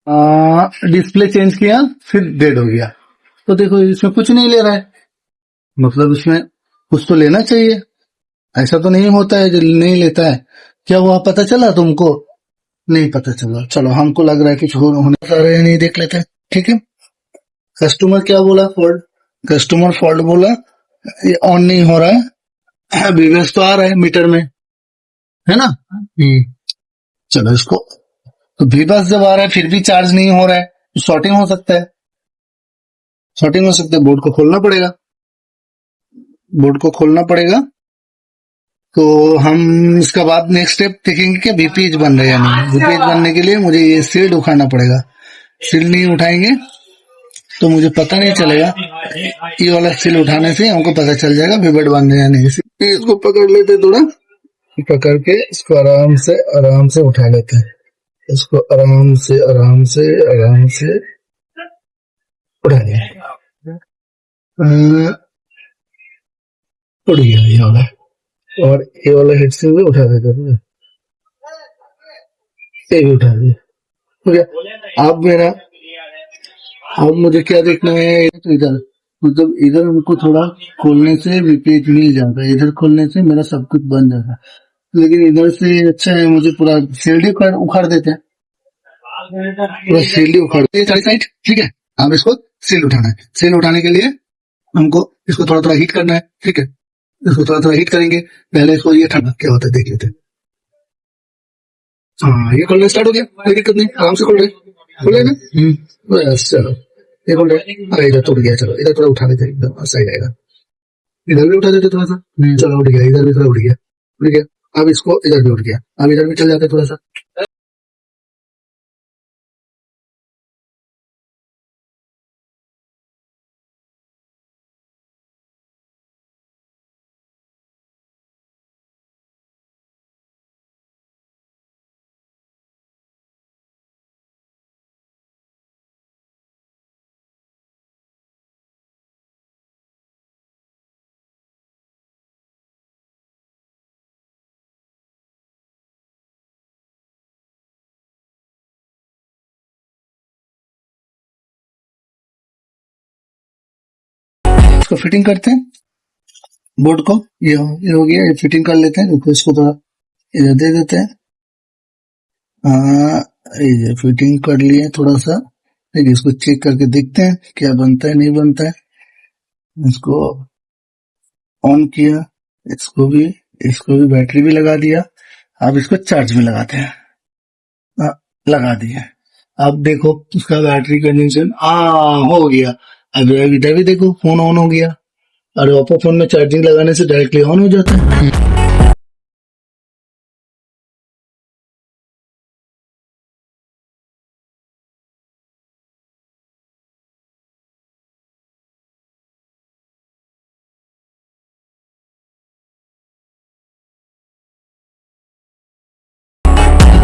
Display change किया, फिर dead हो गया। तो देखो इसमें कुछ नहीं ले रहा है, मतलब इसमें कुछ तो लेना चाहिए। ऐसा तो नहीं होता है जो नहीं लेता है। क्या हुआ पता चला तुमको? नहीं पता चला। चलो हमको लग रहा है कि होने जा रहे हैं, नहीं देख लेते हैं। ठीक है। कस्टमर क्या बोला? फॉल्ट। कस्टमर फॉल्ट बोला, ये ऑन नहीं हो रहा है। बीवीएस तो आ रहा है मीटर में, है ना? चलो इसको, तो बीवीएस जब आ रहा है फिर भी चार्ज नहीं हो रहा है, तो शॉर्टिंग हो सकता है। शॉर्टिंग हो सकता है, बोर्ड को खोलना पड़ेगा। बोर्ड को खोलना पड़ेगा। तो हम इसका बाद नेक्स्ट स्टेप देखेंगे कि वीपीएच बन रहा है या नहीं। वीपीएच बनने के लिए मुझे ये शील्ड उठाना पड़ेगा। शील्ड नहीं उठाएंगे तो मुझे पता नहीं चलेगा। ये वाला शील्ड उठाने से हमको पता चल जाएगा वीबेड बन रहा है या नहीं। इसको पकड़ लेते, थोड़ा पकड़ के इसको आराम से उठा लेते हैं। इसको आराम से उठा लिया। उड़ गया ये वाला, और ये वाला हेड से भी उठा देते थे, ये भी उठा दिया। हो गया। अब मुझे क्या देखना है, तो इधर, मतलब इधर उनको थोड़ा खोलने से वीपीएच मिल जाता है, इधर खोलने से मेरा सब कुछ बन जाता है। लेकिन इधर से अच्छा है, मुझे पूरा सीढ़ी उखाड़ देते हैं, पूरा सीढ़ी उखाड़ देते चारी साइड। ठीक है। अब इसको सील उठाना है। सील उठाने के लिए हमको इसको थोड़ा थोड़ा हीट करना है। ठीक है। इसको थोड़ा थोड़ा हीट करेंगे। पहले इसको ये ठंडा क्या होता है देख लेते हैं। हाँ, ये खोलना स्टार्ट हो गया, कोई दिक्कत नहीं, आराम से खोल रहे ना। बस चलो, ये खोल रहे। अरे इधर टूट गया, चलो इधर थोड़ा उठा लेते, एकदम सही रहेगा। इधर भी उठा देते थोड़ा सा। चलो उठ गया, इधर भी थोड़ा उठ गया, उठ गया। अब इसको इधर भी उठ गया, अब इधर भी चल जाते थोड़ा सा। इसको फिटिंग करते हैं बोर्ड को। ये हो गया, ये फिटिंग कर लेते हैं। इसको थोड़ा इधर दे देते हैं। ये फिटिंग कर लिए थोड़ा सा। देखिए इसको चेक करके देखते हैं क्या बनता है नहीं बनता है। इसको ऑन किया, इसको भी बैटरी भी लगा दिया। अब इसको चार्ज में लगाते हैं। लगा दिया। अब देखो उसका बैटरी कंडीशन हो गया। अब इधर भी देखो फोन ऑन हो गया। और ओप्पो फोन में चार्जिंग लगाने से डायरेक्टली ऑन हो जाता है।